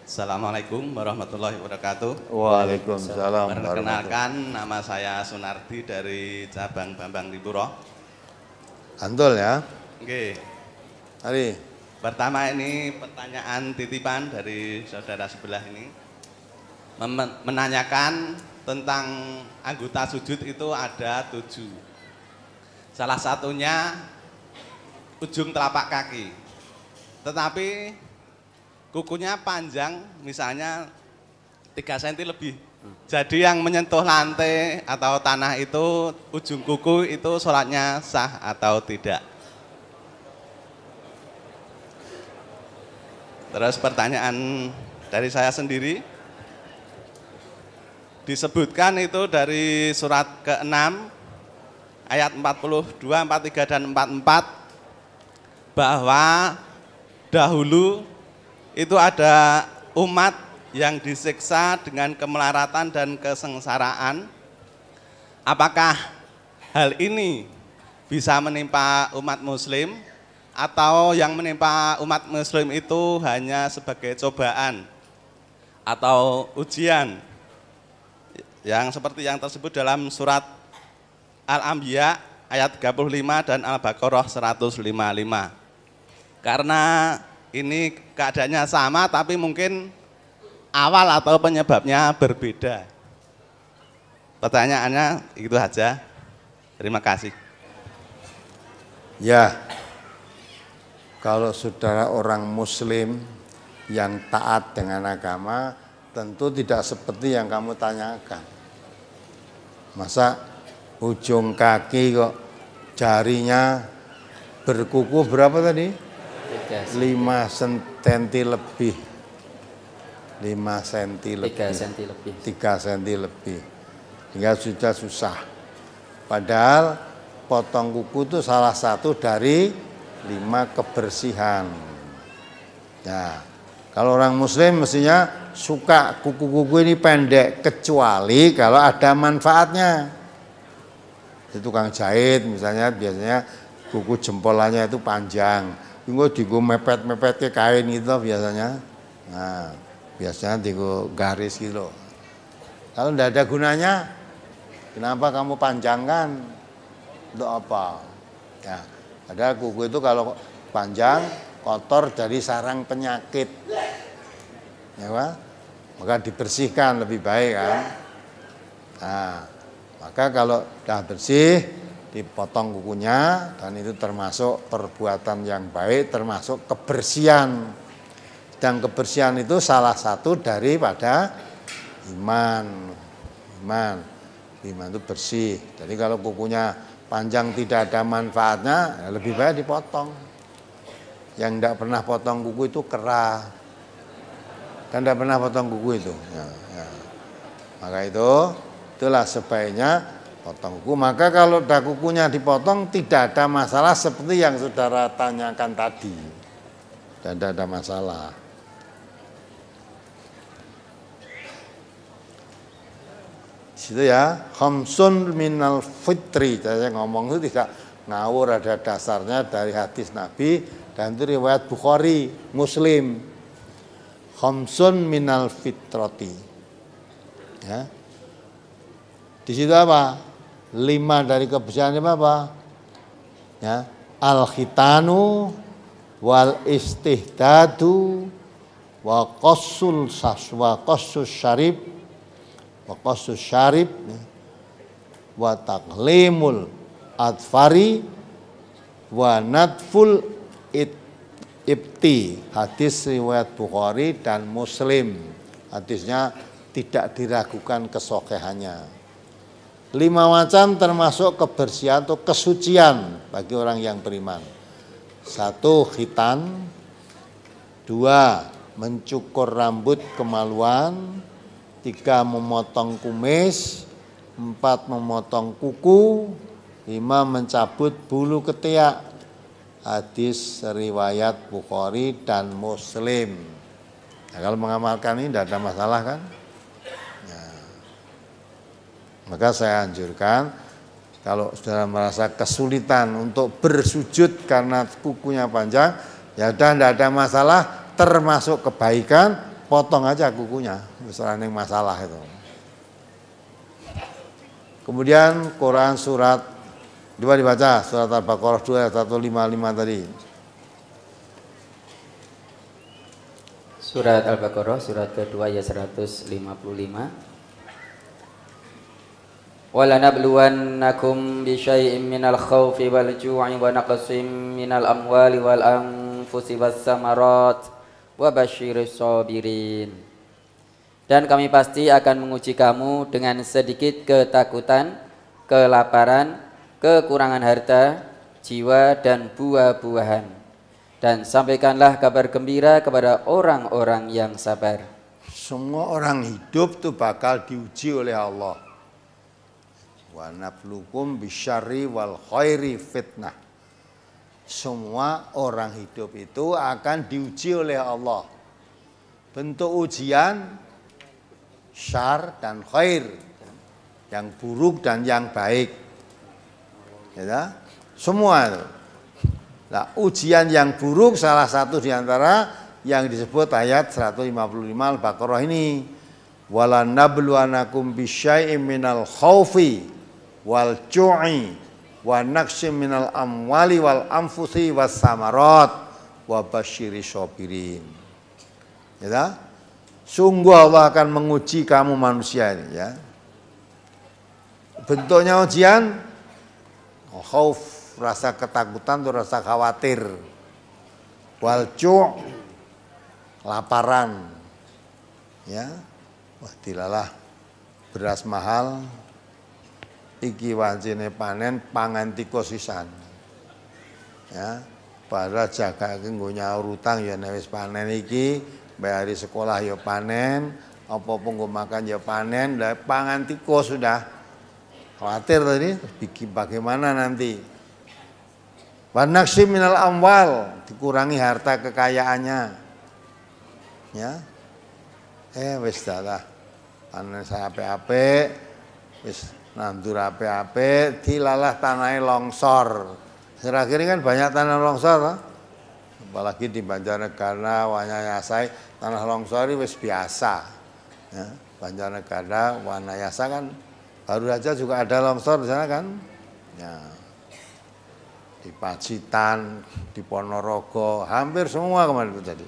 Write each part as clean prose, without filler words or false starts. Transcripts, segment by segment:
Assalamualaikum warahmatullahi wabarakatuh. Waalaikumsalam. Perkenalkan, nama saya Sunardi dari cabang Bambang Lipuro. Antul ya. Oke. Hari. Pertama ini pertanyaan titipan dari saudara sebelah ini. Menanyakan tentang anggota sujud itu ada 7. Salah satunya ujung telapak kaki. Tetapi kukunya panjang, misalnya 3 cm lebih. Jadi yang menyentuh lantai atau tanah itu, ujung kuku itu sholatnya sah atau tidak. Terus pertanyaan dari saya sendiri. Disebutkan itu dari surat ke-6, ayat 42, 43, dan 44, bahwa dahulu itu ada umat yang disiksa dengan kemelaratan dan kesengsaraan. Apakah hal ini bisa menimpa umat muslim atau yang menimpa umat muslim itu hanya sebagai cobaan atau ujian yang seperti yang tersebut dalam surat Al-Anbiya ayat 35 dan Al-Baqarah 155. Karena ini keadaannya sama tapi mungkin awal atau penyebabnya berbeda. Pertanyaannya itu saja. Terima kasih. Ya, kalau saudara orang muslim yang taat dengan agama, tentu tidak seperti yang kamu tanyakan. Masa ujung kaki kok jarinya berkuku berapa tadi? 5 cm lebih. 5 cm lebih. 3 cm lebih. Hingga sudah susah. Padahal potong kuku itu salah satu dari 5 kebersihan. Nah, kalau orang muslim mestinya suka kuku-kuku ini pendek, kecuali kalau ada manfaatnya. Itu tukang jahit misalnya biasanya kuku jempolannya itu panjang. Tinggal digo mepet-mepet ke kain gitu biasanya. Nah, biasanya digo garis gitu. Kalau tidak ada gunanya, kenapa kamu panjangkan? Untuk apa? Ya, padahal kuku itu kalau panjang, kotor dari sarang penyakit. Ya, Pak? Maka dibersihkan lebih baik kan. Nah, maka kalau sudah bersih, dipotong kukunya, dan itu termasuk perbuatan yang baik, termasuk kebersihan. Dan kebersihan itu salah satu daripada iman. Iman itu bersih. Jadi kalau kukunya panjang tidak ada manfaatnya, ya lebih baik dipotong. Yang tidak pernah potong kuku itu kera. Kan tidak pernah potong kuku itu. Ya. Maka itulah sebaiknya potong kuku. Maka kalau dah kukunya dipotong tidak ada masalah seperti yang saudara tanyakan tadi. Tidak ada masalah. Situ ya, khamsun minal fitri. Saya ngomong itu tidak ngawur, ada dasarnya dari hadis Nabi dan itu riwayat Bukhari, Muslim. Khamsun minal fitrati. Ya. Di situ apa? 5 dari kebersihan apa? Ya, al-khitanu wal istihdadu wa qassul saswa qassus syarib wa qassus syarib wa taqlimul adfari wa nadful ibti. Hadis riwayat Bukhari dan Muslim. Hadisnya tidak diragukan kesokehannya. 5 macam termasuk kebersihan atau kesucian bagi orang yang beriman. 1, khitan. 2, mencukur rambut kemaluan. 3, memotong kumis. 4, memotong kuku. 5, mencabut bulu ketiak. Hadis riwayat Bukhari dan Muslim. Nah, kalau mengamalkan ini tidak ada masalah kan? Maka saya anjurkan kalau saudara merasa kesulitan untuk bersujud karena kukunya panjang, ya udah tidak ada masalah, termasuk kebaikan potong aja kukunya, misalnya yang masalah itu. Kemudian Quran surat, coba dibaca surat Al-Baqarah 2 ayat 155 tadi. Surat Al-Baqarah surat kedua ayat 155. وَلَنَبْلُوَنَّكُمْ بِشَيْءٍ مِّنَ الْخَوْفِ وَالْجُوعِ وَنَقْصٍ مِّنَ الْأَمْوَالِ وَالْأَنفُسِ وَالثَّمَرَاتِ وَبَشِّرِ الصَّابِرِينَ. Dan kami pasti akan menguji kamu dengan sedikit ketakutan, kelaparan, kekurangan harta, jiwa dan buah-buahan. Dan sampaikanlah kabar gembira kepada orang-orang yang sabar. Semua orang hidup tuh bakal diuji oleh Allah. Wa nablukum bisyarri wal khairi fitnah. Semua orang hidup itu akan diuji oleh Allah. Bentuk ujian syar dan khair, yang buruk dan yang baik. Ya, semua itu. Nah, ujian yang buruk salah satu diantara yang disebut ayat 155 Al-Baqarah ini. Wala nabluwanakum bisyai'im minal khaufi wal ju'i wa naqsim minal amwali wal anfusi was samarat wa basyiri sabirin. Ya. Sungguh Allah akan menguji kamu manusia ini ya. Bentuknya ujian khauf, rasa ketakutan atau rasa khawatir. Wal ju', laparan. Ya. Wah, dilalah beras mahal iki wancine panen pangan tikus sisan. Ya. Padahal jaga nggo nyaur utang ya nek wis panen iki bayari sekolah ya panen, apa-apa nggo makan ya panen, lah pangan tikus sudah. Khawatir tadi, bikin bagaimana nanti. Wa naqsim minal amwal, dikurangi harta kekayaannya. Ya. Wis dalah. Panen saya apik-apik, wis nandur apik-apik, dilalah tanahnya longsor. Akhir-akhir ini kan banyak tanah longsor, toh? Apalagi di Banjarnegara, Wanayasa, tanah longsor wis biasa. Ya, Banjarnegara, Wanayasa kan baru saja juga ada longsor di sana kan. Ya. Di Pacitan, di Ponorogo, hampir semua kemarin terjadi.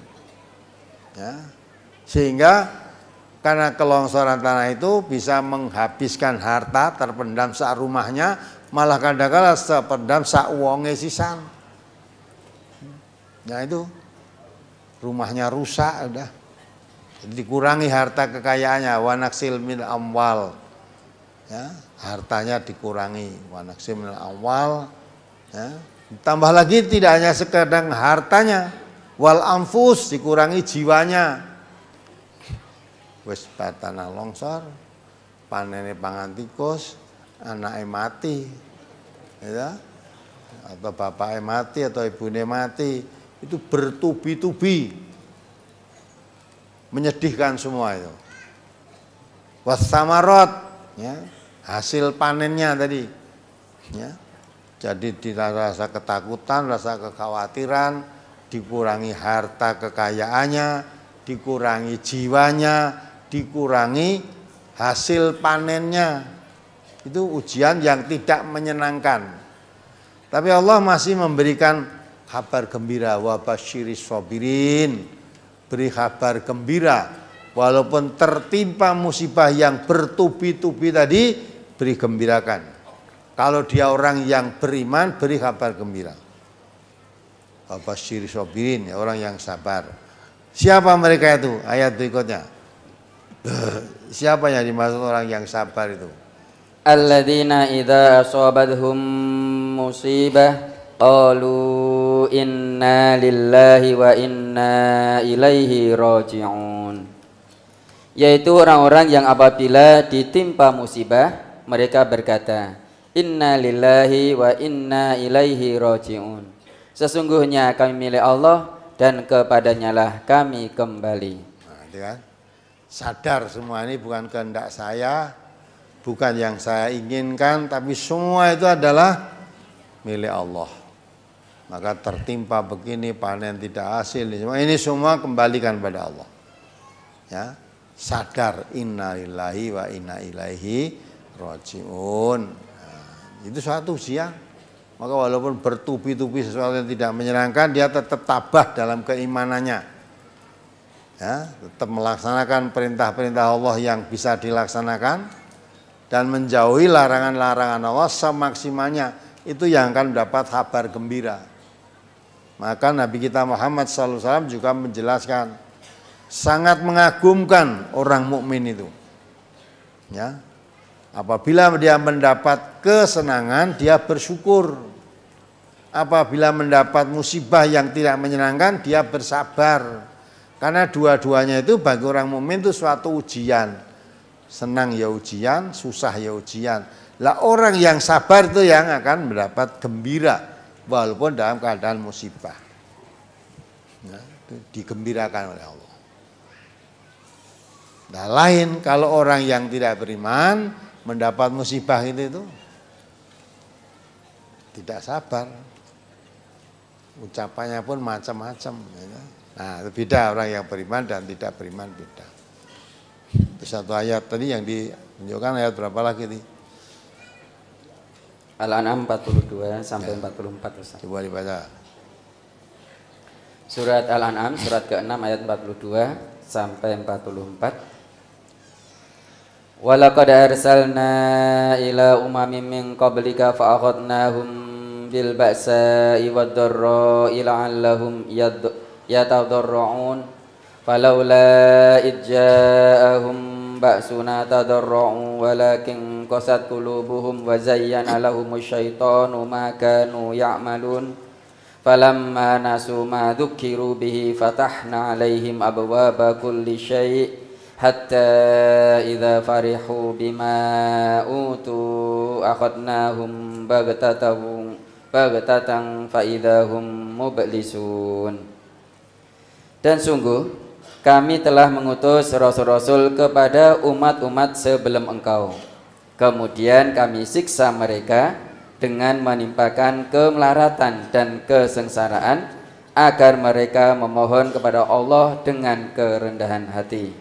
Ya. Sehingga karena kelongsoran tanah itu bisa menghabiskan harta terpendam sak rumahnya, malah kadang-kadang terpendam sak wonge sisan. Nah itu rumahnya rusak udah. Jadi dikurangi harta kekayaannya, wanaksil min amwal. Ya, hartanya dikurangi, wanaksil min amwal. Ya. Tambah lagi tidak hanya sekedar hartanya, wal anfus, dikurangi jiwanya. Wis tanah longsor, panene pangan tikus, anaknya mati. Ya. Atau bapaknya mati atau ibunya mati. Itu bertubi-tubi, menyedihkan semua itu. Wasamarot, ya, hasil panennya tadi, ya. Jadi rasa ketakutan, rasa kekhawatiran, dikurangi harta kekayaannya, dikurangi jiwanya, dikurangi hasil panennya. Itu ujian yang tidak menyenangkan. Tapi Allah masih memberikan kabar gembira, wa basyiris sabirin, beri kabar gembira walaupun tertimpa musibah yang bertubi-tubi tadi, beri gembirakan. Kalau dia orang yang beriman, beri kabar gembira. Wa basyiris sabirin, ya, orang yang sabar. Siapa mereka itu? Ayat berikutnya. Siapa yang dimaksud orang yang sabar itu? Alladzina idza asabathum musibah qalu inna lillahi wa inna ilaihi raji'un. Yaitu orang-orang yang apabila ditimpa musibah, mereka berkata, inna lillahi wa inna ilaihi raji'un. Sesungguhnya kami milik Allah dan kepadanya lah kami kembali. Nah, itu kan? Sadar semua ini bukan kehendak saya, bukan yang saya inginkan, tapi semua itu adalah milik Allah. Maka tertimpa begini, panen tidak hasil, ini semua kembalikan pada Allah. ya, sadar innalillahi wa inna ilaihi rajiun. Nah, itu suatu ujian. Maka walaupun bertubi-tubi sesuatu yang tidak menyenangkan, dia tetap tabah dalam keimanannya. Ya, tetap melaksanakan perintah-perintah Allah yang bisa dilaksanakan dan menjauhi larangan-larangan Allah semaksimalnya. Itu yang akan mendapat kabar gembira. Maka Nabi kita Muhammad SAW juga menjelaskan, sangat mengagumkan orang mukmin itu. Ya, apabila dia mendapat kesenangan, dia bersyukur. Apabila mendapat musibah yang tidak menyenangkan, dia bersabar. Karena dua-duanya itu bagi orang mukmin itu suatu ujian. Senang ya ujian, susah ya ujian. Lah orang yang sabar itu yang akan mendapat gembira walaupun dalam keadaan musibah. Nah, itu digembirakan oleh Allah. Nah, lain kalau orang yang tidak beriman mendapat musibah itu tidak sabar. Ucapannya pun macam-macam. Nah, itu beda orang yang beriman dan tidak beriman beda. Itu satu ayat tadi yang ditunjukkan, ayat berapa lagi nih? Al-An'am 42 sampai 44 Ustaz. Coba dibaca. Surat Al-An'am surat ke-6 ayat 42 sampai 44. Walaqad arsalna ila umamin min qablika fa akhadnahum bil ba'sa'i wad dharra'i la'allahum yatadarra'un falaula idja'ahum ba'suna tadarra'u walakin qasat qulubuhum wa zayyana lahumus syaitanu ma kanu ya'malun falamma nasu ma dzukiru bihi fatahna 'alaihim abwaaba kulli syai' hatta idza farihu bima utu akhadnahum baghtatan fa idahum mublisun. Dan sungguh kami telah mengutus rasul-rasul kepada umat-umat sebelum engkau. Kemudian kami siksa mereka dengan menimpakan kemelaratan dan kesengsaraan agar mereka memohon kepada Allah dengan kerendahan hati.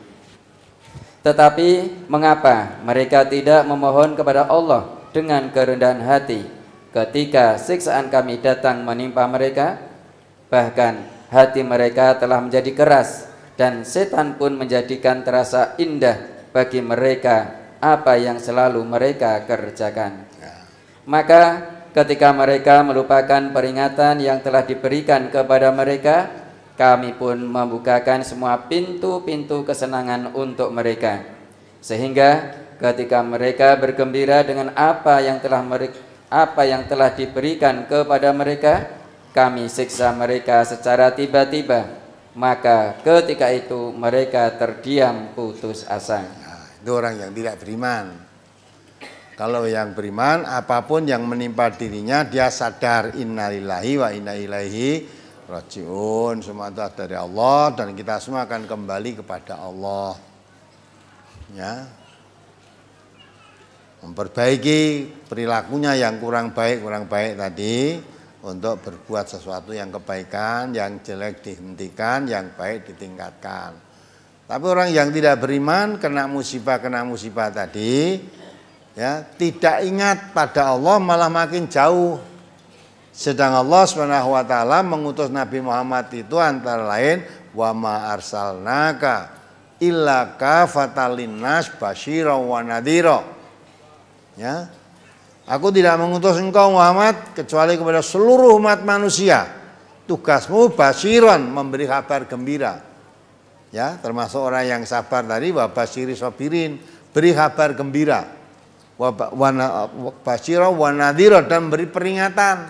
Tetapi mengapa mereka tidak memohon kepada Allah dengan kerendahan hati ketika siksaan kami datang menimpa mereka? Bahkan hati mereka telah menjadi keras dan setan pun menjadikan terasa indah bagi mereka apa yang selalu mereka kerjakan. Maka ketika mereka melupakan peringatan yang telah diberikan kepada mereka, kami pun membukakan semua pintu-pintu kesenangan untuk mereka. Sehingga ketika mereka bergembira dengan apa yang telah diberikan kepada mereka, kami siksa mereka secara tiba-tiba. Maka ketika itu mereka terdiam putus asa. Nah, itu orang yang tidak beriman. Kalau yang beriman, apapun yang menimpa dirinya, dia sadar innalillahi wa inna ilaihi rajiun. Semua itu dari Allah dan kita semua akan kembali kepada Allah. Ya, memperbaiki perilakunya yang kurang baik tadi untuk berbuat sesuatu yang kebaikan, yang jelek dihentikan, yang baik ditingkatkan. Tapi orang yang tidak beriman kena musibah tadi, ya, tidak ingat pada Allah, malah makin jauh. Sedang Allah SWT mengutus Nabi Muhammad itu antara lain wa ma arsalnaka illa kafatan linnas basyira wa nadhira. Ya. Aku tidak mengutus engkau Muhammad kecuali kepada seluruh umat manusia. Tugasmu basyiran, memberi kabar gembira. Ya, termasuk orang yang sabar tadi wa basyiri sabirin, beri kabar gembira. Basyira wa nadhira, dan beri peringatan.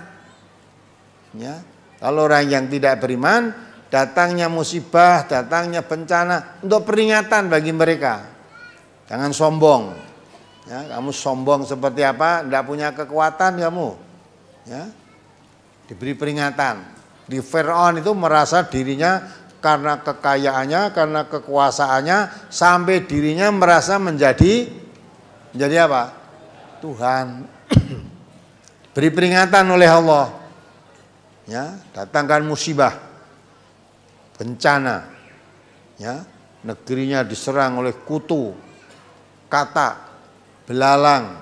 Ya. Kalau orang yang tidak beriman, datangnya musibah, datangnya bencana untuk peringatan bagi mereka. Jangan sombong. Ya, kamu sombong seperti apa? Tidak punya kekuatan kamu. Ya, diberi peringatan. Di Fir'aun itu merasa dirinya karena kekayaannya, karena kekuasaannya, sampai dirinya merasa menjadi apa? Tuhan. Beri peringatan oleh Allah. Ya, datangkan musibah, bencana. Ya, negerinya diserang oleh kutu, katak, belalang,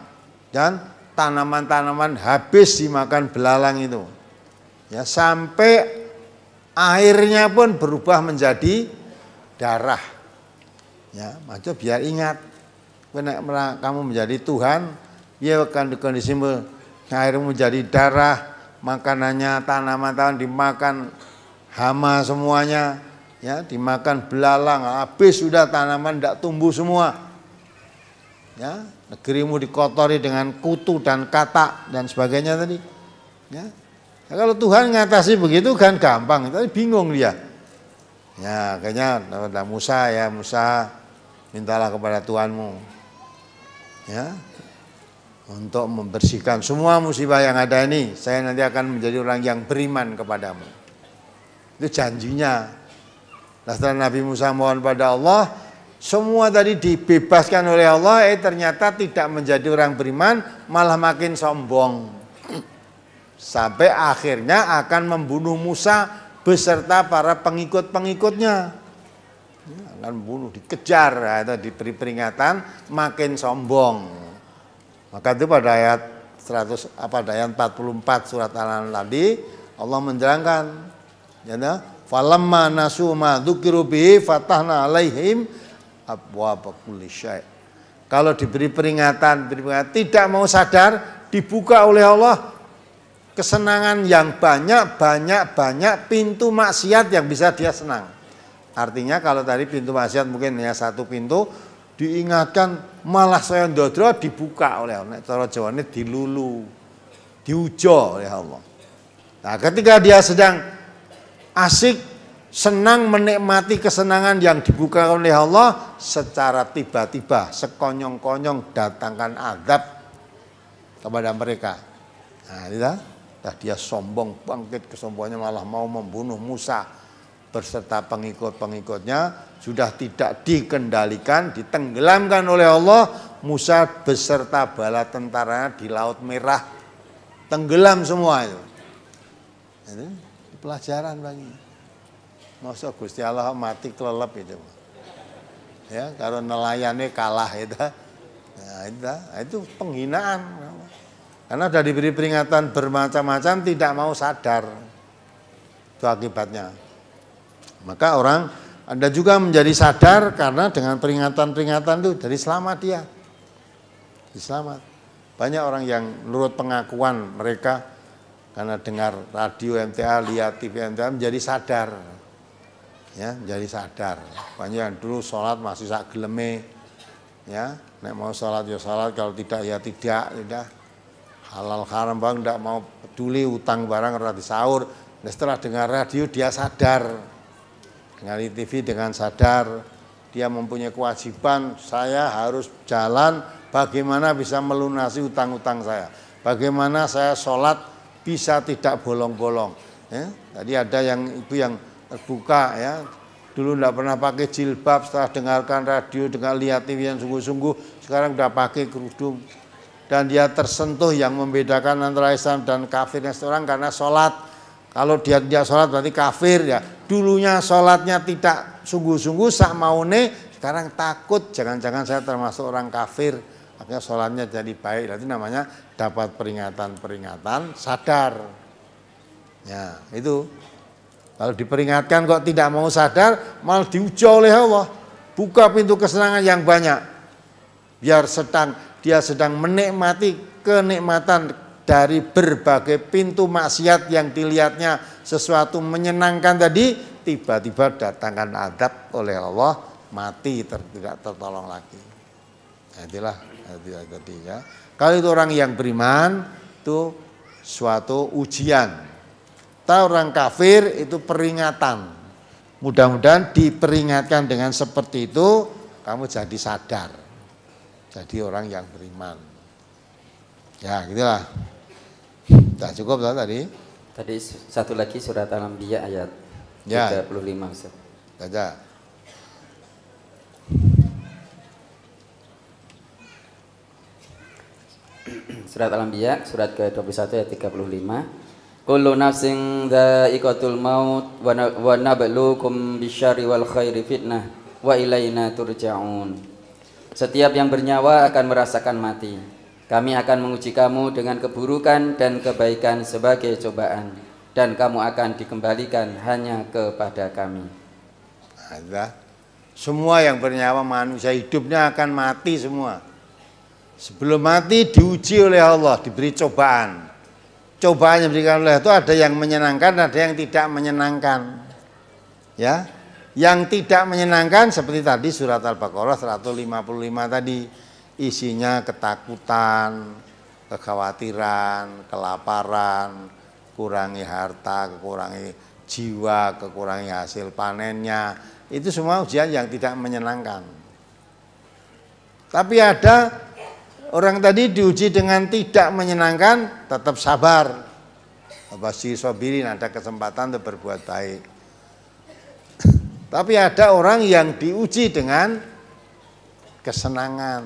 dan tanaman-tanaman habis dimakan belalang itu. Ya, sampai airnya pun berubah menjadi darah. Ya, maka biar ingat, kamu menjadi Tuhan, ya akan kondisimu airmu menjadi darah, makanannya tanaman-tanaman dimakan hama semuanya, ya, dimakan belalang, habis sudah tanaman tidak tumbuh semua. Ya, negerimu dikotori dengan kutu dan katak dan sebagainya tadi. Ya. Nah, kalau Tuhan ngatasi begitu kan gampang, tapi bingung dia. Ya, akhirnya Musa, ya Musa, mintalah kepada Tuhanmu, ya, untuk membersihkan semua musibah yang ada ini. Saya nanti akan menjadi orang yang beriman kepadamu. Itu janjinya. Nah, setelah Nabi Musa mohon pada Allah, semua tadi dibebaskan oleh Allah, ternyata tidak menjadi orang beriman, malah makin sombong. Sampai akhirnya akan membunuh Musa beserta para pengikut-pengikutnya. Akan membunuh, dikejar, atau diberi peringatan, makin sombong. Maka itu pada ayat 44 surat Al-An'am tadi, Allah menjerangkan, ya, falamma nasu ma dzukiru bihi fatahna alaihim abwaaba kulli syai'. Kalau diberi peringatan, tidak mau sadar, dibuka oleh Allah kesenangan yang banyak pintu maksiat yang bisa dia senang. Artinya kalau tadi pintu maksiat mungkin hanya satu pintu, diingatkan malah saya ndodro dibuka oleh Allah. Cara Jawane dilulu, diujo oleh Allah. Nah, ketika dia sedang asik, senang menikmati kesenangan yang dibuka oleh Allah, secara tiba-tiba, sekonyong-konyong datangkan azab kepada mereka. Nah, dia sombong, bangkit kesombongannya, malah mau membunuh Musa berserta pengikut-pengikutnya. Sudah tidak dikendalikan, ditenggelamkan oleh Allah. Musa beserta bala tentaranya di Laut Merah, tenggelam semua itu. Itu pelajaran bagi. Masa Gusti Allah mati kelelep itu. Ya, kalau nelayannya kalah itu. Nah, itu penghinaan. Karena sudah diberi peringatan bermacam-macam, tidak mau sadar. Itu akibatnya. Maka orang Anda juga menjadi sadar karena dengan peringatan-peringatan itu jadi selamat dia. Selamat. Banyak orang yang menurut pengakuan mereka karena dengar radio MTA, lihat TV MTA menjadi sadar. Ya, menjadi sadar. Banyak yang dulu sholat masih sak geleme. Ya, nek mau sholat ya sholat, kalau tidak ya tidak. Halal haram bang, tidak mau peduli, utang barang ora disaur. Nah, setelah dengar radio dia sadar, dengar TV dengan sadar, dia mempunyai kewajiban, saya harus jalan bagaimana bisa melunasi utang-utang saya, bagaimana saya sholat bisa tidak bolong-bolong. Ya, tadi ada yang ibu yang terbuka, ya, dulu tidak pernah pakai jilbab, setelah dengarkan radio, dengar lihat TV yang sungguh-sungguh, sekarang sudah pakai kerudung. Dan dia tersentuh yang membedakan antara Islam dan kafirnya seorang karena sholat. Kalau dia tidak sholat berarti kafir, ya. Dulunya sholatnya tidak sungguh-sungguh sak maune, sekarang takut jangan-jangan saya termasuk orang kafir. Akhirnya sholatnya jadi baik. Itu namanya dapat peringatan-peringatan, sadar. Ya, itu. Kalau diperingatkan kok tidak mau sadar, malah diuji oleh Allah. Buka pintu kesenangan yang banyak. Biar dia sedang menikmati kenikmatan dari berbagai pintu maksiat yang dilihatnya sesuatu menyenangkan tadi, tiba-tiba datangkan azab oleh Allah, mati tidak tertolong lagi. Nah, itulah tadi, ya. Kalau itu orang yang beriman itu suatu ujian. Tahu orang kafir itu peringatan. Mudah-mudahan diperingatkan dengan seperti itu, kamu jadi sadar. Jadi orang yang beriman. Ya, gitulah. Sudah cukup tadi? Tadi satu lagi surat Al-Anbiya ayat 35, Ustaz. Baca. Surat Al-Anbiya surat ke-21 ayat 35. Kullu nafsin dha'iqatul maut wa nabluukum bisyarri wal khairi fitnah wa ilaina turja'un. Setiap yang bernyawa akan merasakan mati. Kami akan menguji kamu dengan keburukan dan kebaikan sebagai cobaan, dan kamu akan dikembalikan hanya kepada kami. Ada. Semua yang bernyawa manusia hidupnya akan mati semua. Sebelum mati diuji oleh Allah, diberi cobaan. Cobaan yang diberikan oleh itu ada yang menyenangkan, ada yang tidak menyenangkan. Ya, yang tidak menyenangkan seperti tadi surat Al-Baqarah 155 tadi, isinya ketakutan, kekhawatiran, kelaparan, kurangi harta, kekurangi jiwa, kekurangi hasil panennya. Itu semua ujian yang tidak menyenangkan. Tapi ada orang tadi diuji dengan tidak menyenangkan, tetap sabar. Pasti sabirin, ada kesempatan untuk berbuat baik. Tapi ada orang yang diuji dengan kesenangan.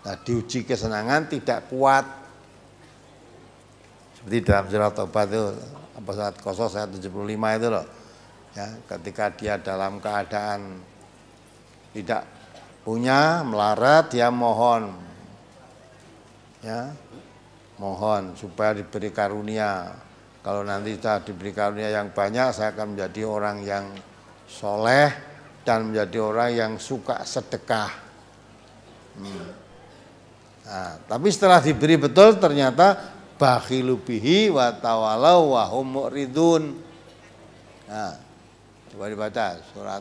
Nah, diuji kesenangan tidak kuat. Seperti dalam surat Taubah itu, apa surat Qasas ayat 75 itu loh. Ya, ketika dia dalam keadaan tidak punya, melarat, dia mohon. Ya. Mohon supaya diberi karunia. Kalau nanti sudah diberi karunia yang banyak, saya akan menjadi orang yang soleh dan menjadi orang yang suka sedekah. Nah, tapi setelah diberi betul ternyata bakhilu bihi wa tawalau wa hum mu'ridun. Nah, coba dibaca surat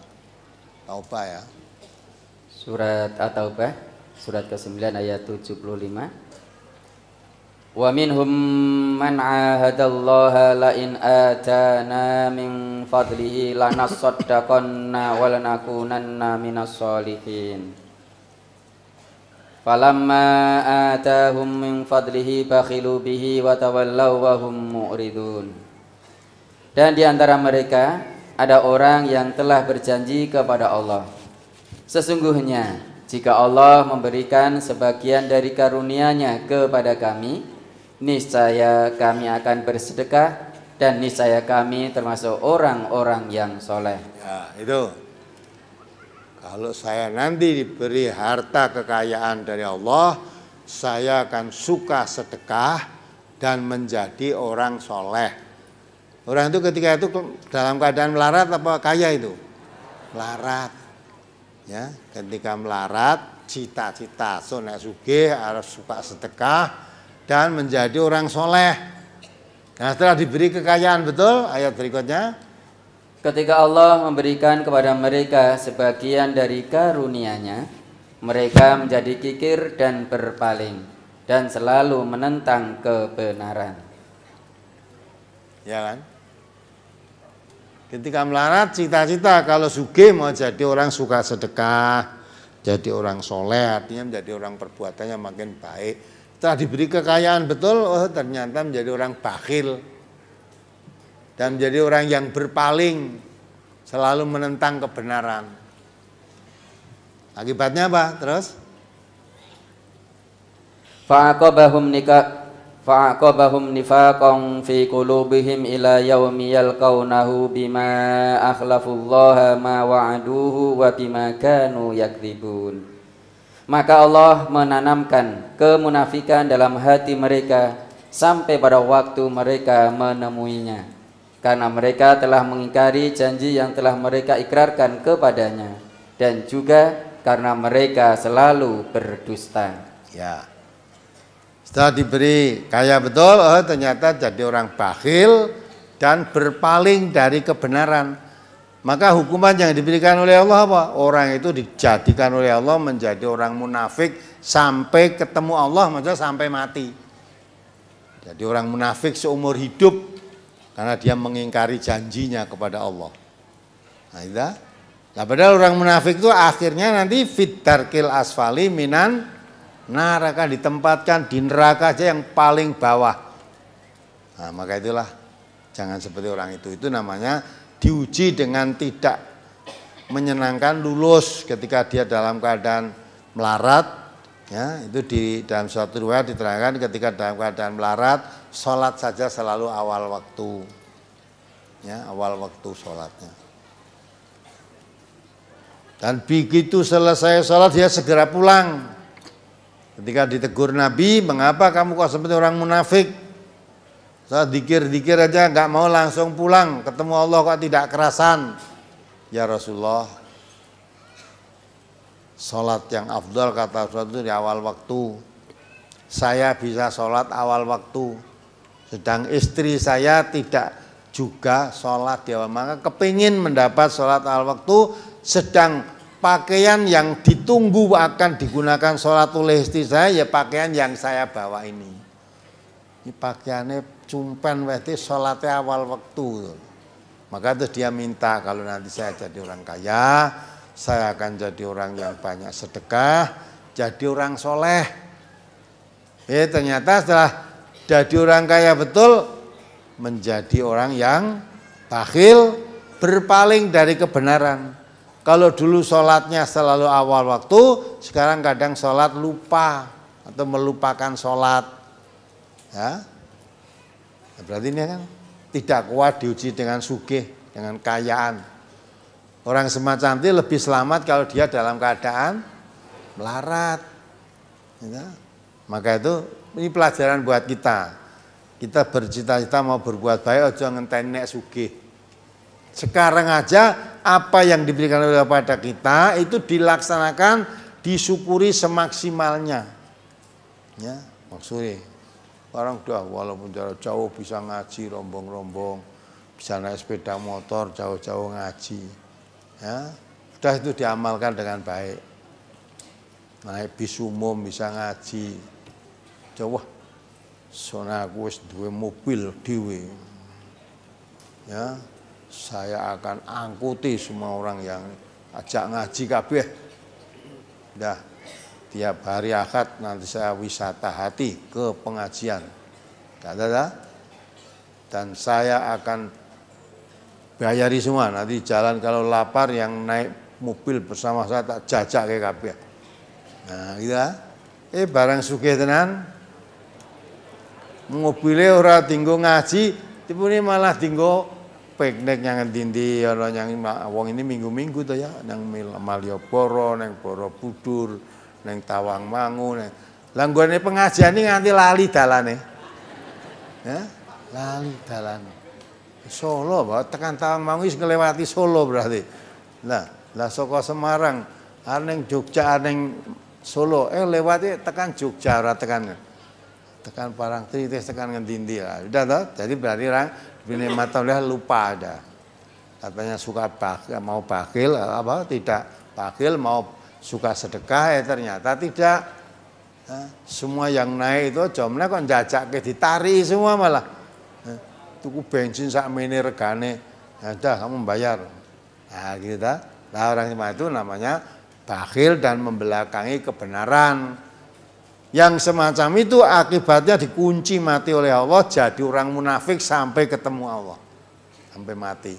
Taubah ya. Surat At-Taubah, surat ke-9 ayat 75. Wa minhum man 'ahadallaha la in atana min fadlihi lanasaddaqanna wa lanakunanna minas sholihin. Falamma atahum min fadlihi bakhilu bihi wa tawallaw wa hum mu'ridun. Dan di antara mereka ada orang yang telah berjanji kepada Allah, sesungguhnya jika Allah memberikan sebagian dari karunia-Nya kepada kami, niscaya kami akan bersedekah dan niscaya kami termasuk orang-orang yang soleh. Ya, itu. Kalau saya nanti diberi harta kekayaan dari Allah, saya akan suka sedekah dan menjadi orang soleh. Orang itu ketika itu dalam keadaan melarat apa kaya itu? Melarat. Ya, ketika melarat, cita-cita nek sugih harus suka sedekah dan menjadi orang soleh. Nah, setelah diberi kekayaan betul, ayat berikutnya. Ketika Allah memberikan kepada mereka sebagian dari karunia-Nya, mereka menjadi kikir dan berpaling dan selalu menentang kebenaran. Ya kan? Ketika melarat, cita-cita kalau sugih mau jadi orang suka sedekah, jadi orang soleh, artinya menjadi orang perbuatannya makin baik. Setelah diberi kekayaan betul, oh ternyata menjadi orang bakhil dan menjadi orang yang berpaling, selalu menentang kebenaran. Akibatnya apa? Terus? Fa'aqabahum nifaqan fi qulubihim ila yaumi yalqaunahu bima akhlafullaha ma wa'aduhu wa bima kanu yakdzibun. Maka Allah menanamkan kemunafikan dalam hati mereka sampai pada waktu mereka menemuinya, karena mereka telah mengingkari janji yang telah mereka ikrarkan kepadanya, dan juga karena mereka selalu berdusta. Ya. Setelah diberi kaya betul, oh ternyata jadi orang bakhil dan berpaling dari kebenaran. Maka hukuman yang diberikan oleh Allah apa? Orang itu dijadikan oleh Allah menjadi orang munafik sampai ketemu Allah, maksudnya sampai mati. Jadi orang munafik seumur hidup karena dia mengingkari janjinya kepada Allah. Nah, itu. Nah, padahal orang munafik itu akhirnya nanti fit darkil asfali minan neraka, ditempatkan di neraka aja yang paling bawah. Nah, maka itulah jangan seperti orang itu. Itu namanya diuji dengan tidak menyenangkan, lulus ketika dia dalam keadaan melarat. Ya, itu di dalam suatu riwayat diterangkan ketika dalam keadaan melarat, sholat saja selalu awal waktu. Ya, awal waktu sholatnya. Dan begitu selesai sholat dia segera pulang. Ketika ditegur Nabi, mengapa kamu kok seperti orang munafik? Saya dikir-dikir aja nggak mau langsung pulang, ketemu Allah kok tidak kerasan. Ya Rasulullah, sholat yang afdal kata Rasulullah itu di awal waktu. Saya bisa sholat awal waktu, sedang istri saya tidak juga sholat di awal. Maka kepingin mendapat sholat awal waktu, sedang pakaian yang ditunggu akan digunakan sholat oleh istri saya, ya pakaian yang saya bawa ini. Ini pakaiannya cumpen berarti sholatnya awal waktu. Maka terus dia minta, kalau nanti saya jadi orang kaya, saya akan jadi orang yang banyak sedekah, jadi orang soleh. Ternyata setelah jadi orang kaya betul, menjadi orang yang bakhil, berpaling dari kebenaran. Kalau dulu sholatnya selalu awal waktu, sekarang kadang sholat lupa atau melupakan sholat. Ya, berarti ini kan tidak kuat diuji dengan sugih, dengan kayaan. Orang semacam itu lebih selamat kalau dia dalam keadaan melarat. Ya. Maka itu ini pelajaran buat kita. Kita bercita-cita mau berbuat baik, aja ngenteni nek sugih. Sekarang aja apa yang diberikan oleh kepada kita itu dilaksanakan, disyukuri semaksimalnya. Ya, maksudnya orang udah walaupun jauh bisa ngaji rombong-rombong, bisa naik sepeda motor jauh-jauh ngaji. Ya, sudah itu diamalkan dengan baik. Naik bis umum bisa ngaji. Coba soalnya aku wis duwe mobil dhewe. Ya, saya akan angkuti semua orang yang ajak ngaji kabeh. Dah, tiap hari Ahad nanti saya wisata hati ke pengajian. Kata-kata. Dan saya akan bayari semua. Nanti jalan kalau lapar yang naik mobil bersama saya tak jajak ke kabeh. Nah, gitu. Barang sugih tenan. Mobilnya ora dinggo ngaji, tipune malah dinggo piknik yang endi-endi ana yang wong ini minggu-minggu to ya, nang Malioboro, nang Borobudur, nang Tawangmangu. Lah nggone pengajian iki nganti lali dalane. Ya, lali dalane. Solo, tekan Tawangmangu wis nglewati Solo berarti. Lah saka Semarang ning Jogja ning Solo, lewati tekan Jogja ora tekan Parangtritis, tekan ngendi-endi lah. Udah toh, jadi berarti orang diberi nikmat lupa ada. Katanya suka bakhil, mau bakhil apa tidak bakhil, mau suka sedekah, ternyata tidak. Semua yang naik itu jomnya kok njajak ke ditari semua malah. Tuku bensin sakmene regane. Ada kamu bayar. Nah, gitu. Nah, orang itu namanya bakhil dan membelakangi kebenaran. Yang semacam itu akibatnya dikunci mati oleh Allah, jadi orang munafik sampai ketemu Allah, sampai mati.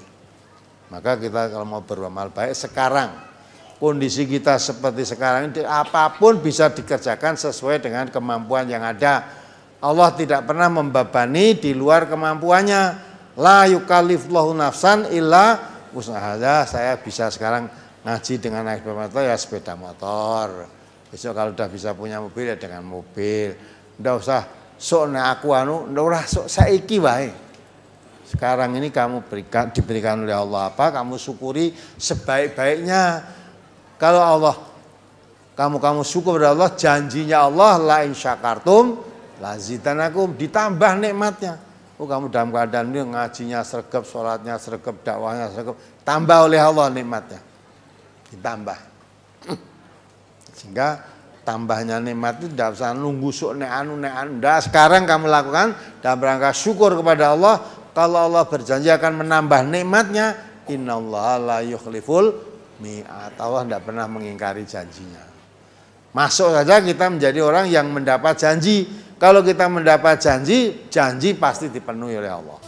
Maka kita kalau mau beramal baik sekarang, kondisi kita seperti sekarang ini, apapun bisa dikerjakan sesuai dengan kemampuan yang ada. Allah tidak pernah membebani di luar kemampuannya. La yukallifullahu nafsan illa wus'aha. Saya bisa sekarang ngaji dengan naik sepeda motor, ya sepeda motor. Besok kalau udah bisa punya mobil ya dengan mobil. Nggak usah sok nek aku ndak ora sok saiki wae. Sekarang ini kamu diberikan oleh Allah apa, kamu syukuri sebaik-baiknya. Kalau Allah kamu syukur pada Allah, janjinya Allah la in syakartum lazidanakum, ditambah nikmatnya. Oh, kamu dalam keadaan ini ngajinya sregep, sholatnya sregep, dakwahnya sregep, tambah oleh Allah nikmatnya. Ditambah. Sehingga tambahnya nikmat itu tidak usah nunggu sok nek anu. Sekarang kamu lakukan dalam rangka syukur kepada Allah. Kalau Allah berjanji akan menambah nikmatnya, innallaha la yukhliful mi'at. Allah tidak pernah mengingkari janjinya. Masuk saja kita menjadi orang yang mendapat janji. Kalau kita mendapat janji, janji pasti dipenuhi oleh Allah.